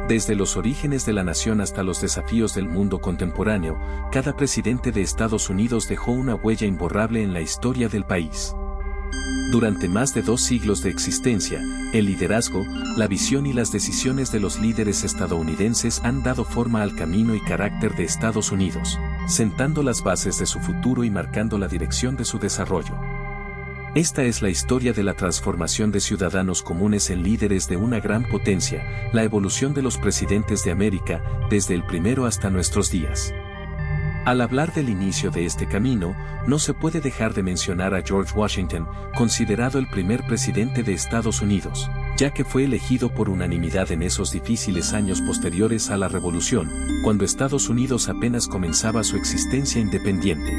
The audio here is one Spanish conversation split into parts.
Desde los orígenes de la nación hasta los desafíos del mundo contemporáneo, cada presidente de Estados Unidos dejó una huella imborrable en la historia del país. Durante más de 2 siglos de existencia, el liderazgo, la visión y las decisiones de los líderes estadounidenses han dado forma al camino y carácter de Estados Unidos, sentando las bases de su futuro y marcando la dirección de su desarrollo. Esta es la historia de la transformación de ciudadanos comunes en líderes de una gran potencia, la evolución de los presidentes de América, desde el primero hasta nuestros días. Al hablar del inicio de este camino, no se puede dejar de mencionar a George Washington, considerado el primer presidente de Estados Unidos, ya que fue elegido por unanimidad en esos difíciles años posteriores a la Revolución, cuando Estados Unidos apenas comenzaba su existencia independiente.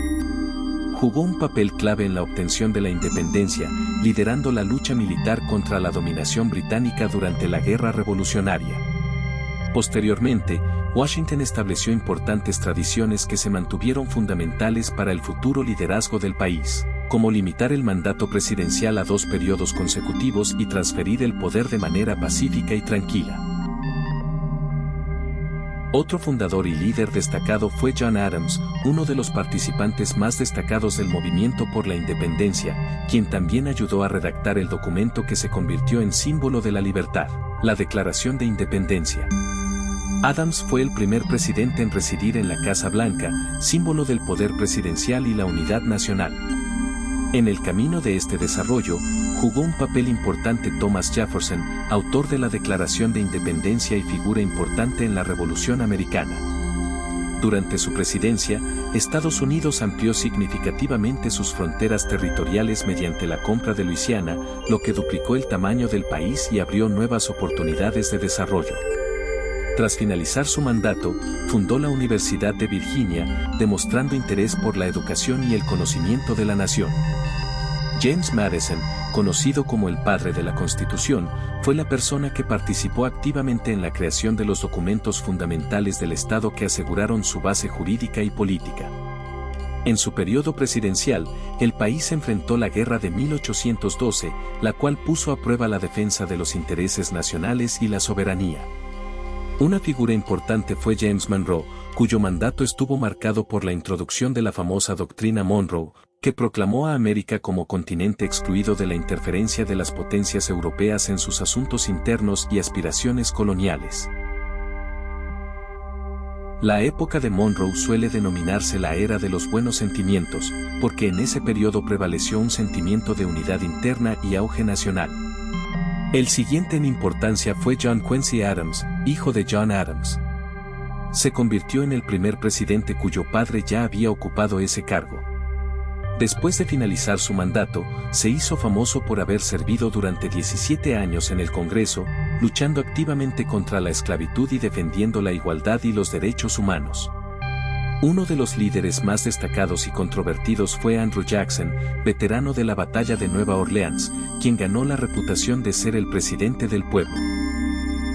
Jugó un papel clave en la obtención de la independencia, liderando la lucha militar contra la dominación británica durante la Guerra Revolucionaria. Posteriormente, Washington estableció importantes tradiciones que se mantuvieron fundamentales para el futuro liderazgo del país, como limitar el mandato presidencial a 2 periodos consecutivos y transferir el poder de manera pacífica y tranquila. Otro fundador y líder destacado fue John Adams, uno de los participantes más destacados del movimiento por la independencia, quien también ayudó a redactar el documento que se convirtió en símbolo de la libertad, la Declaración de Independencia. Adams fue el primer presidente en residir en la Casa Blanca, símbolo del poder presidencial y la unidad nacional. En el camino de este desarrollo, jugó un papel importante Thomas Jefferson, autor de la Declaración de Independencia y figura importante en la Revolución Americana. Durante su presidencia, Estados Unidos amplió significativamente sus fronteras territoriales mediante la compra de Luisiana, lo que duplicó el tamaño del país y abrió nuevas oportunidades de desarrollo. Tras finalizar su mandato, fundó la Universidad de Virginia, demostrando interés por la educación y el conocimiento de la nación. James Madison, conocido como el padre de la Constitución, fue la persona que participó activamente en la creación de los documentos fundamentales del Estado que aseguraron su base jurídica y política. En su periodo presidencial, el país enfrentó la Guerra de 1812, la cual puso a prueba la defensa de los intereses nacionales y la soberanía. Una figura importante fue James Monroe, cuyo mandato estuvo marcado por la introducción de la famosa doctrina Monroe, que proclamó a América como continente excluido de la interferencia de las potencias europeas en sus asuntos internos y aspiraciones coloniales. La época de Monroe suele denominarse la era de los buenos sentimientos, porque en ese periodo prevaleció un sentimiento de unidad interna y auge nacional. El siguiente en importancia fue John Quincy Adams, hijo de John Adams. Se convirtió en el primer presidente cuyo padre ya había ocupado ese cargo. Después de finalizar su mandato, se hizo famoso por haber servido durante 17 años en el Congreso, luchando activamente contra la esclavitud y defendiendo la igualdad y los derechos humanos. Uno de los líderes más destacados y controvertidos fue Andrew Jackson, veterano de la Batalla de Nueva Orleans, quien ganó la reputación de ser el presidente del pueblo.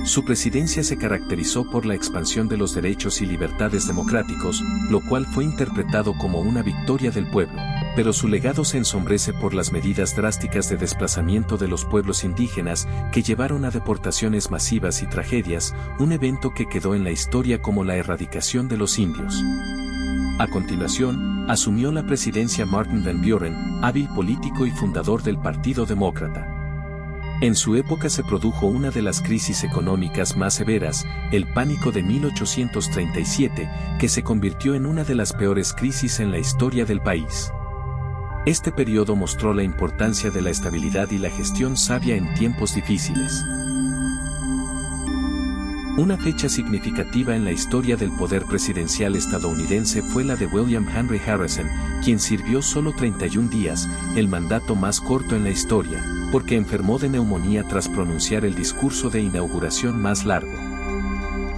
Su presidencia se caracterizó por la expansión de los derechos y libertades democráticos, lo cual fue interpretado como una victoria del pueblo, pero su legado se ensombrece por las medidas drásticas de desplazamiento de los pueblos indígenas que llevaron a deportaciones masivas y tragedias, un evento que quedó en la historia como la erradicación de los indios. A continuación, asumió la presidencia Martin Van Buren, hábil político y fundador del Partido Demócrata. En su época se produjo una de las crisis económicas más severas, el Pánico de 1837, que se convirtió en una de las peores crisis en la historia del país. Este periodo mostró la importancia de la estabilidad y la gestión sabia en tiempos difíciles. Una fecha significativa en la historia del poder presidencial estadounidense fue la de William Henry Harrison, quien sirvió solo 31 días, el mandato más corto en la historia, porque enfermó de neumonía tras pronunciar el discurso de inauguración más largo.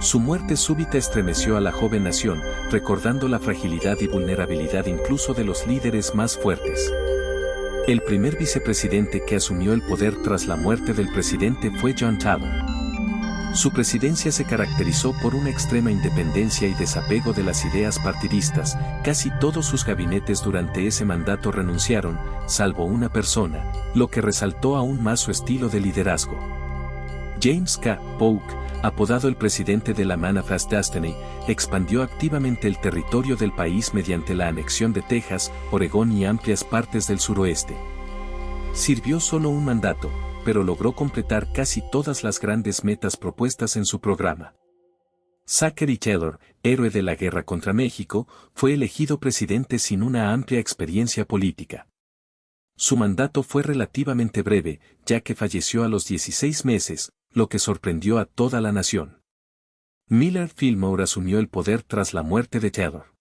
Su muerte súbita estremeció a la joven nación, recordando la fragilidad y vulnerabilidad incluso de los líderes más fuertes. El primer vicepresidente que asumió el poder tras la muerte del presidente fue John Tyler. Su presidencia se caracterizó por una extrema independencia y desapego de las ideas partidistas. Casi todos sus gabinetes durante ese mandato renunciaron, salvo una persona, lo que resaltó aún más su estilo de liderazgo. James K. Polk, apodado el presidente de la Manifest Destiny, expandió activamente el territorio del país mediante la anexión de Texas, Oregón y amplias partes del suroeste. Sirvió solo un mandato, pero logró completar casi todas las grandes metas propuestas en su programa. Zachary Taylor, héroe de la guerra contra México, fue elegido presidente sin una amplia experiencia política. Su mandato fue relativamente breve, ya que falleció a los 16 meses, lo que sorprendió a toda la nación. Millard Fillmore asumió el poder tras la muerte de Taylor.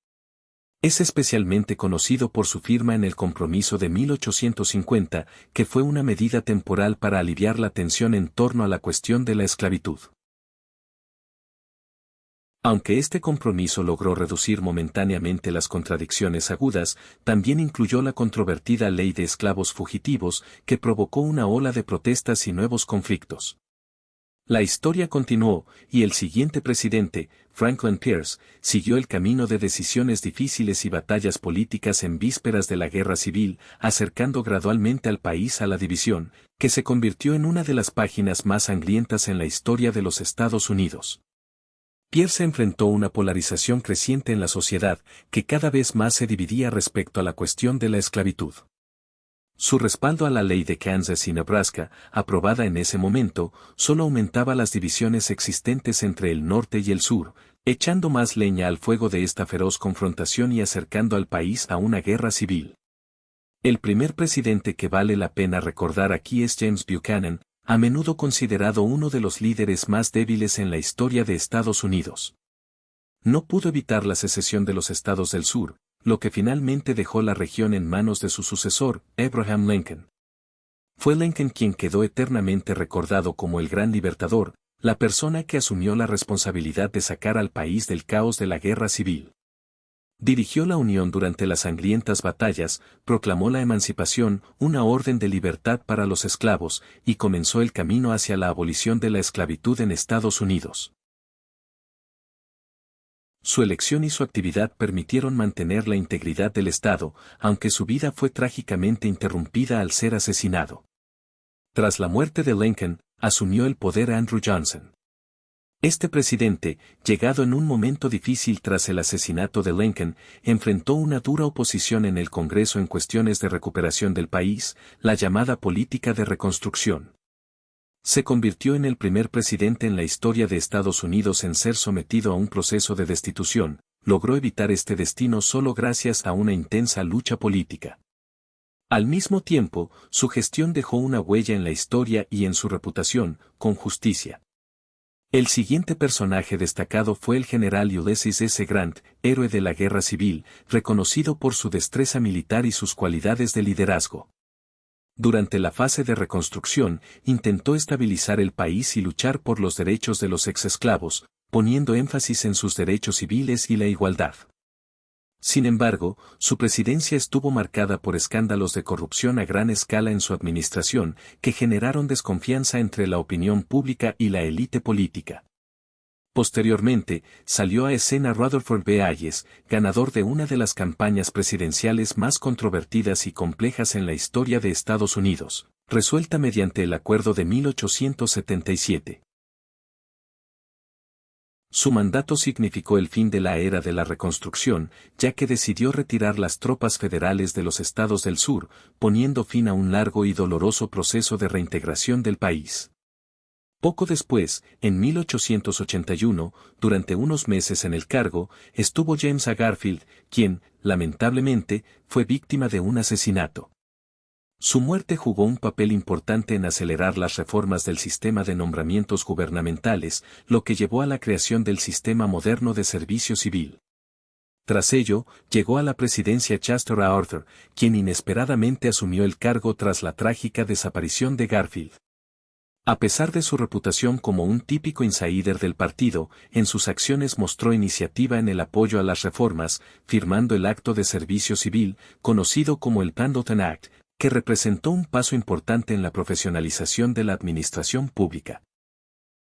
Es especialmente conocido por su firma en el Compromiso de 1850, que fue una medida temporal para aliviar la tensión en torno a la cuestión de la esclavitud. Aunque este compromiso logró reducir momentáneamente las contradicciones agudas, también incluyó la controvertida ley de esclavos fugitivos, que provocó una ola de protestas y nuevos conflictos. La historia continuó, y el siguiente presidente, Franklin Pierce, siguió el camino de decisiones difíciles y batallas políticas en vísperas de la guerra civil, acercando gradualmente al país a la división, que se convirtió en una de las páginas más sangrientas en la historia de los Estados Unidos. Pierce enfrentó una polarización creciente en la sociedad, que cada vez más se dividía respecto a la cuestión de la esclavitud. Su respaldo a la ley de Kansas y Nebraska, aprobada en ese momento, solo aumentaba las divisiones existentes entre el norte y el sur, echando más leña al fuego de esta feroz confrontación y acercando al país a una guerra civil. El primer presidente que vale la pena recordar aquí es James Buchanan, a menudo considerado uno de los líderes más débiles en la historia de Estados Unidos. No pudo evitar la secesión de los estados del sur, lo que finalmente dejó la región en manos de su sucesor, Abraham Lincoln. Fue Lincoln quien quedó eternamente recordado como el gran libertador, la persona que asumió la responsabilidad de sacar al país del caos de la guerra civil. Dirigió la Unión durante las sangrientas batallas, proclamó la emancipación, una orden de libertad para los esclavos, y comenzó el camino hacia la abolición de la esclavitud en Estados Unidos. Su elección y su actividad permitieron mantener la integridad del Estado, aunque su vida fue trágicamente interrumpida al ser asesinado. Tras la muerte de Lincoln, asumió el poder Andrew Johnson. Este presidente, llegado en un momento difícil tras el asesinato de Lincoln, enfrentó una dura oposición en el Congreso en cuestiones de recuperación del país, la llamada política de reconstrucción. Se convirtió en el primer presidente en la historia de Estados Unidos en ser sometido a un proceso de destitución, logró evitar este destino solo gracias a una intensa lucha política. Al mismo tiempo, su gestión dejó una huella en la historia y en su reputación, con justicia. El siguiente personaje destacado fue el general Ulysses S. Grant, héroe de la Guerra Civil, reconocido por su destreza militar y sus cualidades de liderazgo. Durante la fase de reconstrucción, intentó estabilizar el país y luchar por los derechos de los exesclavos, poniendo énfasis en sus derechos civiles y la igualdad. Sin embargo, su presidencia estuvo marcada por escándalos de corrupción a gran escala en su administración, que generaron desconfianza entre la opinión pública y la élite política. Posteriormente, salió a escena Rutherford B. Hayes, ganador de una de las campañas presidenciales más controvertidas y complejas en la historia de Estados Unidos, resuelta mediante el Acuerdo de 1877. Su mandato significó el fin de la era de la reconstrucción, ya que decidió retirar las tropas federales de los estados del sur, poniendo fin a un largo y doloroso proceso de reintegración del país. Poco después, en 1881, durante unos meses en el cargo, estuvo James A. Garfield, quien, lamentablemente, fue víctima de un asesinato. Su muerte jugó un papel importante en acelerar las reformas del sistema de nombramientos gubernamentales, lo que llevó a la creación del sistema moderno de servicio civil. Tras ello, llegó a la presidencia Chester A. Arthur, quien inesperadamente asumió el cargo tras la trágica desaparición de Garfield. A pesar de su reputación como un típico insider del partido, en sus acciones mostró iniciativa en el apoyo a las reformas, firmando el Acto de Servicio Civil, conocido como el Pendleton Act, que representó un paso importante en la profesionalización de la administración pública.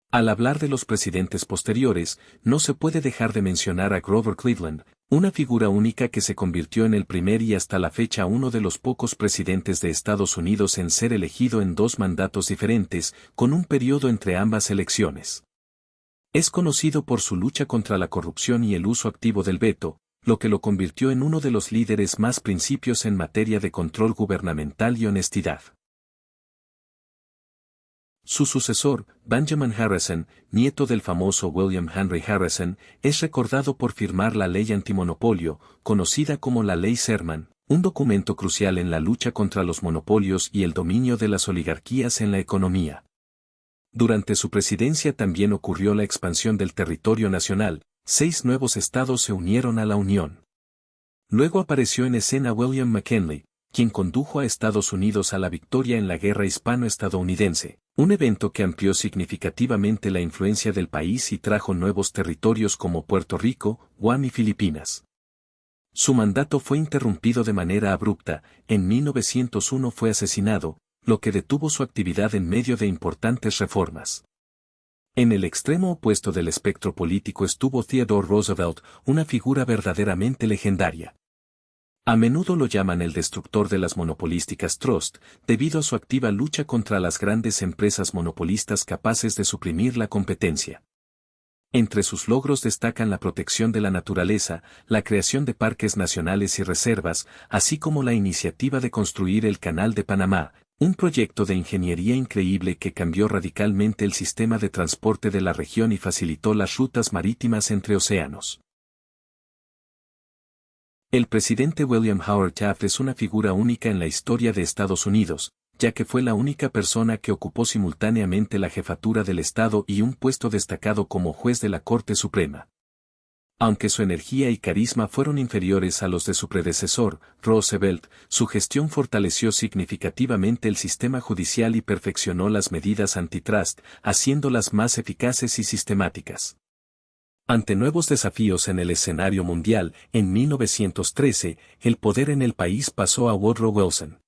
Al hablar de los presidentes posteriores, no se puede dejar de mencionar a Grover Cleveland, una figura única que se convirtió en el primer y hasta la fecha uno de los pocos presidentes de Estados Unidos en ser elegido en dos mandatos diferentes, con un periodo entre ambas elecciones. Es conocido por su lucha contra la corrupción y el uso activo del veto, lo que lo convirtió en uno de los líderes más principios en materia de control gubernamental y honestidad. Su sucesor, Benjamin Harrison, nieto del famoso William Henry Harrison, es recordado por firmar la ley antimonopolio, conocida como la Ley Sherman, un documento crucial en la lucha contra los monopolios y el dominio de las oligarquías en la economía. Durante su presidencia también ocurrió la expansión del territorio nacional, 6 nuevos estados se unieron a la Unión. Luego apareció en escena William McKinley, quien condujo a Estados Unidos a la victoria en la Guerra Hispano-Estadounidense, un evento que amplió significativamente la influencia del país y trajo nuevos territorios como Puerto Rico, Guam y Filipinas. Su mandato fue interrumpido de manera abrupta, en 1901 fue asesinado, lo que detuvo su actividad en medio de importantes reformas. En el extremo opuesto del espectro político estuvo Theodore Roosevelt, una figura verdaderamente legendaria. A menudo lo llaman el destructor de las monopolísticas trust, debido a su activa lucha contra las grandes empresas monopolistas capaces de suprimir la competencia. Entre sus logros destacan la protección de la naturaleza, la creación de parques nacionales y reservas, así como la iniciativa de construir el Canal de Panamá, un proyecto de ingeniería increíble que cambió radicalmente el sistema de transporte de la región y facilitó las rutas marítimas entre océanos. El presidente William Howard Taft es una figura única en la historia de Estados Unidos, ya que fue la única persona que ocupó simultáneamente la jefatura del Estado y un puesto destacado como juez de la Corte Suprema. Aunque su energía y carisma fueron inferiores a los de su predecesor, Roosevelt, su gestión fortaleció significativamente el sistema judicial y perfeccionó las medidas antitrust, haciéndolas más eficaces y sistemáticas. Ante nuevos desafíos en el escenario mundial, en 1913, el poder en el país pasó a Woodrow Wilson.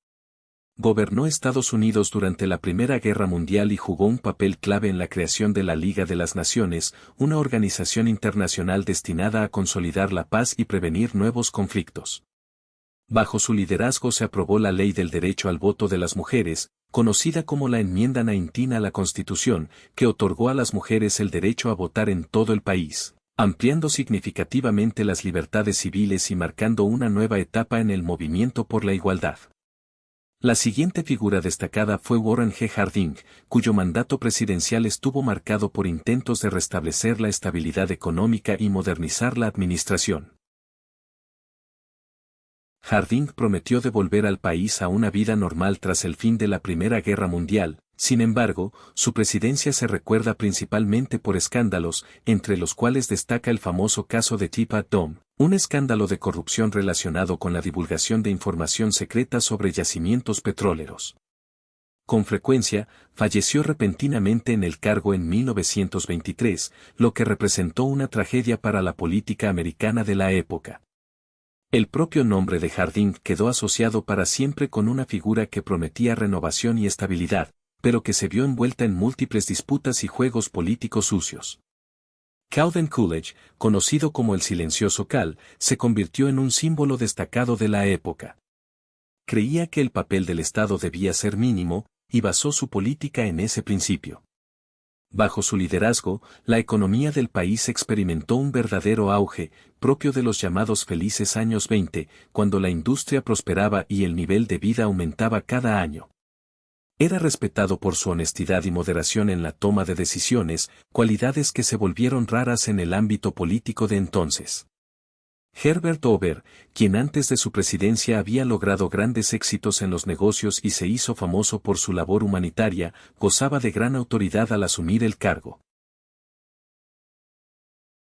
Gobernó Estados Unidos durante la Primera Guerra Mundial y jugó un papel clave en la creación de la Liga de las Naciones, una organización internacional destinada a consolidar la paz y prevenir nuevos conflictos. Bajo su liderazgo se aprobó la Ley del Derecho al Voto de las Mujeres, conocida como la Enmienda 19 a la Constitución, que otorgó a las mujeres el derecho a votar en todo el país, ampliando significativamente las libertades civiles y marcando una nueva etapa en el movimiento por la igualdad. La siguiente figura destacada fue Warren G. Harding, cuyo mandato presidencial estuvo marcado por intentos de restablecer la estabilidad económica y modernizar la administración. Harding prometió devolver al país a una vida normal tras el fin de la Primera Guerra Mundial. Sin embargo, su presidencia se recuerda principalmente por escándalos, entre los cuales destaca el famoso caso de Teapot Dome, un escándalo de corrupción relacionado con la divulgación de información secreta sobre yacimientos petroleros. Con frecuencia, falleció repentinamente en el cargo en 1923, lo que representó una tragedia para la política americana de la época. El propio nombre de Harding quedó asociado para siempre con una figura que prometía renovación y estabilidad, pero que se vio envuelta en múltiples disputas y juegos políticos sucios. Calvin Coolidge, conocido como el silencioso Cal, se convirtió en un símbolo destacado de la época. Creía que el papel del Estado debía ser mínimo, y basó su política en ese principio. Bajo su liderazgo, la economía del país experimentó un verdadero auge, propio de los llamados felices años 20, cuando la industria prosperaba y el nivel de vida aumentaba cada año. Era respetado por su honestidad y moderación en la toma de decisiones, cualidades que se volvieron raras en el ámbito político de entonces. Herbert Hoover, quien antes de su presidencia había logrado grandes éxitos en los negocios y se hizo famoso por su labor humanitaria, gozaba de gran autoridad al asumir el cargo.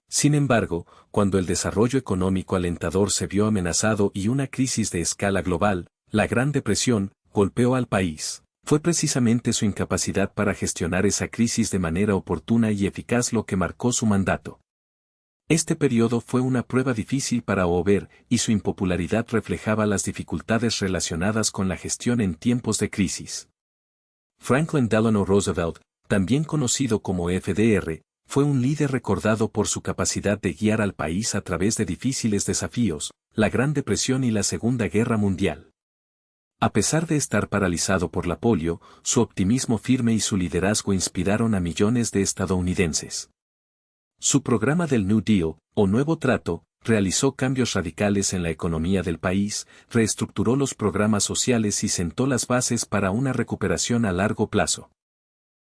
Sin embargo, cuando el desarrollo económico alentador se vio amenazado y una crisis de escala global, la Gran Depresión, golpeó al país. Fue precisamente su incapacidad para gestionar esa crisis de manera oportuna y eficaz lo que marcó su mandato. Este periodo fue una prueba difícil para Hoover, y su impopularidad reflejaba las dificultades relacionadas con la gestión en tiempos de crisis. Franklin Delano Roosevelt, también conocido como FDR, fue un líder recordado por su capacidad de guiar al país a través de difíciles desafíos, la Gran Depresión y la Segunda Guerra Mundial. A pesar de estar paralizado por la polio, su optimismo firme y su liderazgo inspiraron a millones de estadounidenses. Su programa del New Deal, o Nuevo Trato, realizó cambios radicales en la economía del país, reestructuró los programas sociales y sentó las bases para una recuperación a largo plazo.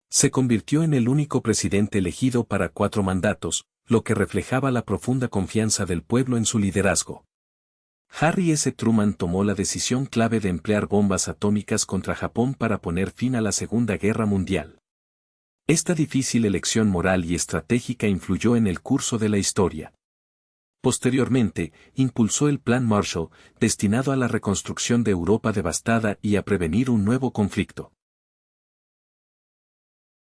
Se convirtió en el único presidente elegido para 4 mandatos, lo que reflejaba la profunda confianza del pueblo en su liderazgo. Harry S. Truman tomó la decisión clave de emplear bombas atómicas contra Japón para poner fin a la Segunda Guerra Mundial. Esta difícil elección moral y estratégica influyó en el curso de la historia. Posteriormente, impulsó el Plan Marshall, destinado a la reconstrucción de Europa devastada y a prevenir un nuevo conflicto.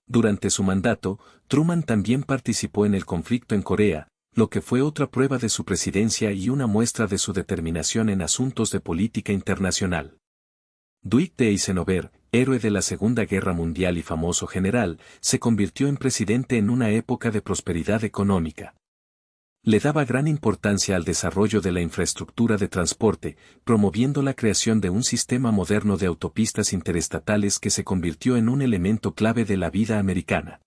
Durante su mandato, Truman también participó en el conflicto en Corea, lo que fue otra prueba de su presidencia y una muestra de su determinación en asuntos de política internacional. Dwight D. Eisenhower, héroe de la Segunda Guerra Mundial y famoso general, se convirtió en presidente en una época de prosperidad económica. Le daba gran importancia al desarrollo de la infraestructura de transporte, promoviendo la creación de un sistema moderno de autopistas interestatales que se convirtió en un elemento clave de la vida americana.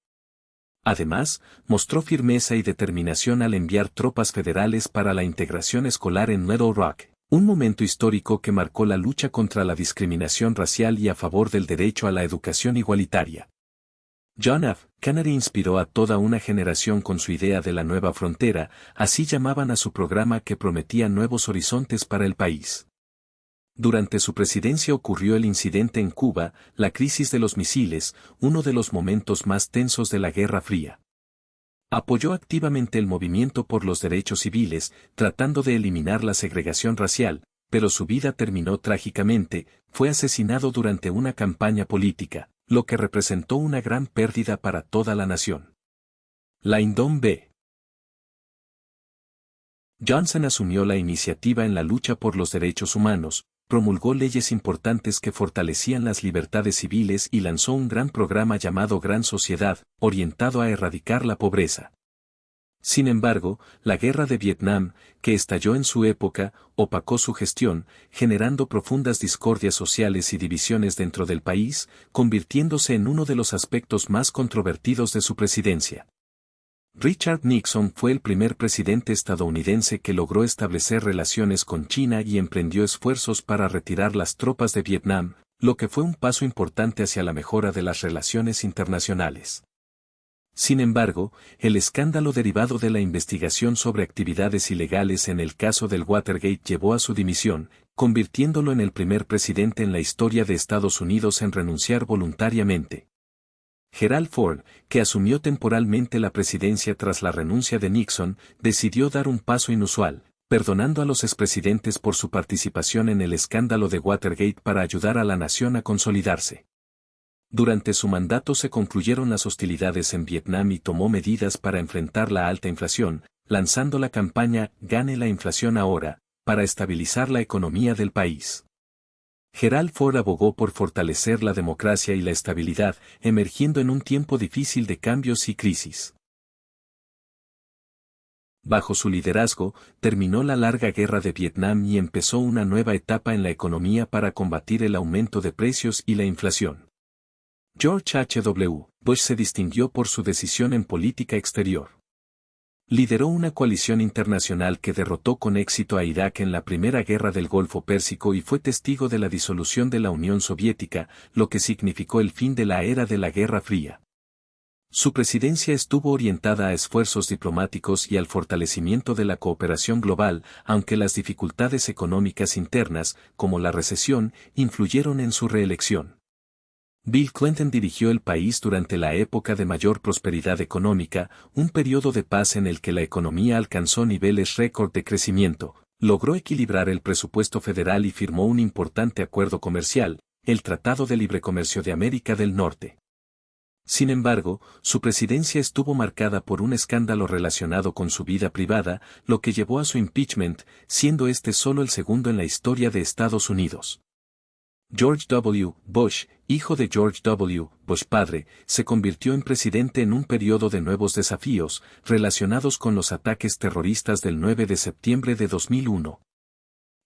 Además, mostró firmeza y determinación al enviar tropas federales para la integración escolar en Little Rock, un momento histórico que marcó la lucha contra la discriminación racial y a favor del derecho a la educación igualitaria. John F. Kennedy inspiró a toda una generación con su idea de la nueva frontera, así llamaban a su programa que prometía nuevos horizontes para el país. Durante su presidencia ocurrió el incidente en Cuba, la crisis de los misiles, uno de los momentos más tensos de la Guerra Fría. Apoyó activamente el movimiento por los derechos civiles, tratando de eliminar la segregación racial, pero su vida terminó trágicamente, fue asesinado durante una campaña política, lo que representó una gran pérdida para toda la nación. Lyndon B. Johnson asumió la iniciativa en la lucha por los derechos humanos, promulgó leyes importantes que fortalecían las libertades civiles y lanzó un gran programa llamado Gran Sociedad, orientado a erradicar la pobreza. Sin embargo, la guerra de Vietnam, que estalló en su época, opacó su gestión, generando profundas discordias sociales y divisiones dentro del país, convirtiéndose en uno de los aspectos más controvertidos de su presidencia. Richard Nixon fue el primer presidente estadounidense que logró establecer relaciones con China y emprendió esfuerzos para retirar las tropas de Vietnam, lo que fue un paso importante hacia la mejora de las relaciones internacionales. Sin embargo, el escándalo derivado de la investigación sobre actividades ilegales en el caso del Watergate llevó a su dimisión, convirtiéndolo en el primer presidente en la historia de Estados Unidos en renunciar voluntariamente. Gerald Ford, que asumió temporalmente la presidencia tras la renuncia de Nixon, decidió dar un paso inusual, perdonando a los expresidentes por su participación en el escándalo de Watergate para ayudar a la nación a consolidarse. Durante su mandato se concluyeron las hostilidades en Vietnam y tomó medidas para enfrentar la alta inflación, lanzando la campaña Gane la inflación ahora, para estabilizar la economía del país. Gerald Ford abogó por fortalecer la democracia y la estabilidad, emergiendo en un tiempo difícil de cambios y crisis. Bajo su liderazgo, terminó la larga guerra de Vietnam y empezó una nueva etapa en la economía para combatir el aumento de precios y la inflación. George H. W. Bush se distinguió por su decisión en política exterior. Lideró una coalición internacional que derrotó con éxito a Irak en la Primera Guerra del Golfo Pérsico y fue testigo de la disolución de la Unión Soviética, lo que significó el fin de la era de la Guerra Fría. Su presidencia estuvo orientada a esfuerzos diplomáticos y al fortalecimiento de la cooperación global, aunque las dificultades económicas internas, como la recesión, influyeron en su reelección. Bill Clinton dirigió el país durante la época de mayor prosperidad económica, un periodo de paz en el que la economía alcanzó niveles récord de crecimiento, logró equilibrar el presupuesto federal y firmó un importante acuerdo comercial, el Tratado de Libre Comercio de América del Norte. Sin embargo, su presidencia estuvo marcada por un escándalo relacionado con su vida privada, lo que llevó a su impeachment, siendo este solo el segundo en la historia de Estados Unidos. George W. Bush, hijo de George W. Bush padre, se convirtió en presidente en un periodo de nuevos desafíos, relacionados con los ataques terroristas del 9 de septiembre de 2001.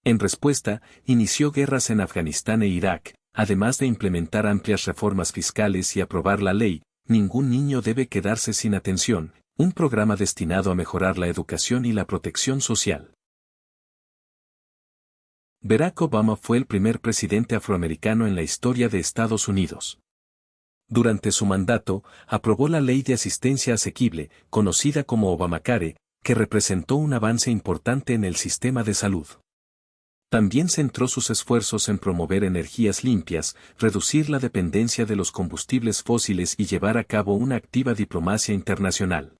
En respuesta, inició guerras en Afganistán e Irak, además de implementar amplias reformas fiscales y aprobar la ley, Ningún niño debe quedarse sin atención, un programa destinado a mejorar la educación y la protección social. Barack Obama fue el primer presidente afroamericano en la historia de Estados Unidos. Durante su mandato, aprobó la Ley de Asistencia Asequible, conocida como Obamacare, que representó un avance importante en el sistema de salud. También centró sus esfuerzos en promover energías limpias, reducir la dependencia de los combustibles fósiles y llevar a cabo una activa diplomacia internacional.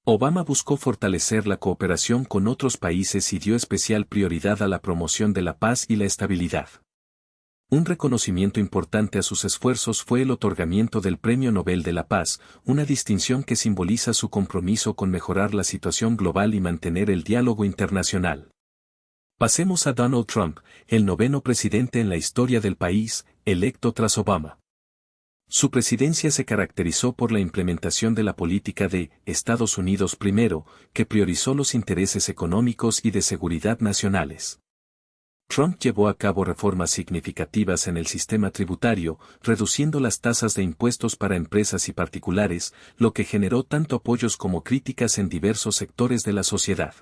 Obama buscó fortalecer la cooperación con otros países y dio especial prioridad a la promoción de la paz y la estabilidad. Un reconocimiento importante a sus esfuerzos fue el otorgamiento del Premio Nobel de la Paz, una distinción que simboliza su compromiso con mejorar la situación global y mantener el diálogo internacional. Pasemos a Donald Trump, el noveno presidente en la historia del país, electo tras Obama. Su presidencia se caracterizó por la implementación de la política de Estados Unidos primero, que priorizó los intereses económicos y de seguridad nacionales. Trump llevó a cabo reformas significativas en el sistema tributario, reduciendo las tasas de impuestos para empresas y particulares, lo que generó tanto apoyos como críticas en diversos sectores de la sociedad.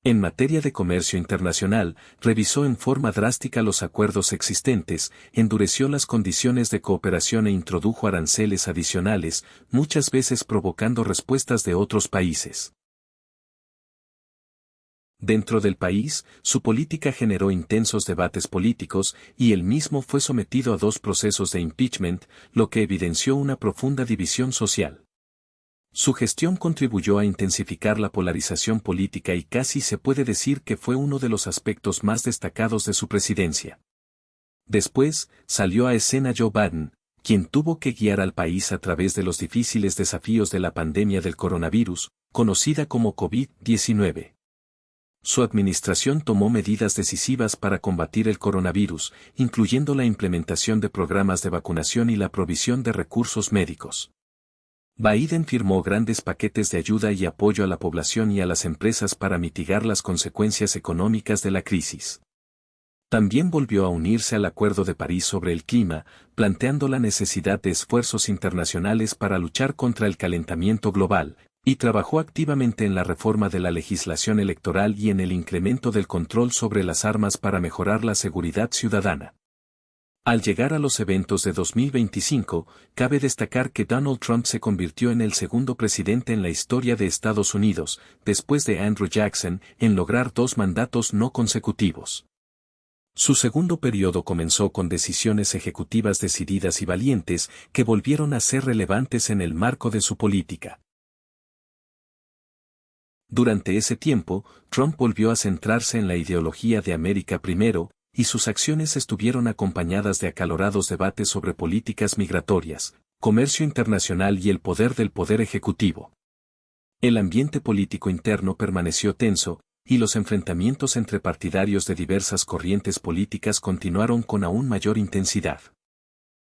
En materia de comercio internacional, revisó en forma drástica los acuerdos existentes, endureció las condiciones de cooperación e introdujo aranceles adicionales, muchas veces provocando respuestas de otros países. Dentro del país, su política generó intensos debates políticos y él mismo fue sometido a 2 procesos de impeachment, lo que evidenció una profunda división social. Su gestión contribuyó a intensificar la polarización política y casi se puede decir que fue uno de los aspectos más destacados de su presidencia. Después, salió a escena Joe Biden, quien tuvo que guiar al país a través de los difíciles desafíos de la pandemia del coronavirus, conocida como COVID-19. Su administración tomó medidas decisivas para combatir el coronavirus, incluyendo la implementación de programas de vacunación y la provisión de recursos médicos. Biden firmó grandes paquetes de ayuda y apoyo a la población y a las empresas para mitigar las consecuencias económicas de la crisis. También volvió a unirse al Acuerdo de París sobre el clima, planteando la necesidad de esfuerzos internacionales para luchar contra el calentamiento global, y trabajó activamente en la reforma de la legislación electoral y en el incremento del control sobre las armas para mejorar la seguridad ciudadana. Al llegar a los eventos de 2025, cabe destacar que Donald Trump se convirtió en el segundo presidente en la historia de Estados Unidos, después de Andrew Jackson, en lograr 2 mandatos no consecutivos. Su segundo periodo comenzó con decisiones ejecutivas decididas y valientes que volvieron a ser relevantes en el marco de su política. Durante ese tiempo, Trump volvió a centrarse en la ideología de América primero, y sus acciones estuvieron acompañadas de acalorados debates sobre políticas migratorias, comercio internacional y el poder del poder ejecutivo. El ambiente político interno permaneció tenso, y los enfrentamientos entre partidarios de diversas corrientes políticas continuaron con aún mayor intensidad.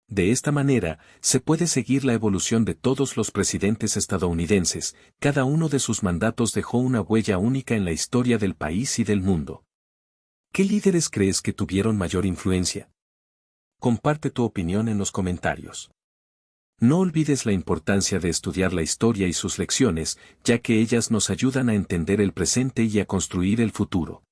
De esta manera, se puede seguir la evolución de todos los presidentes estadounidenses, cada uno de sus mandatos dejó una huella única en la historia del país y del mundo. ¿Qué líderes crees que tuvieron mayor influencia? Comparte tu opinión en los comentarios. No olvides la importancia de estudiar la historia y sus lecciones, ya que ellas nos ayudan a entender el presente y a construir el futuro.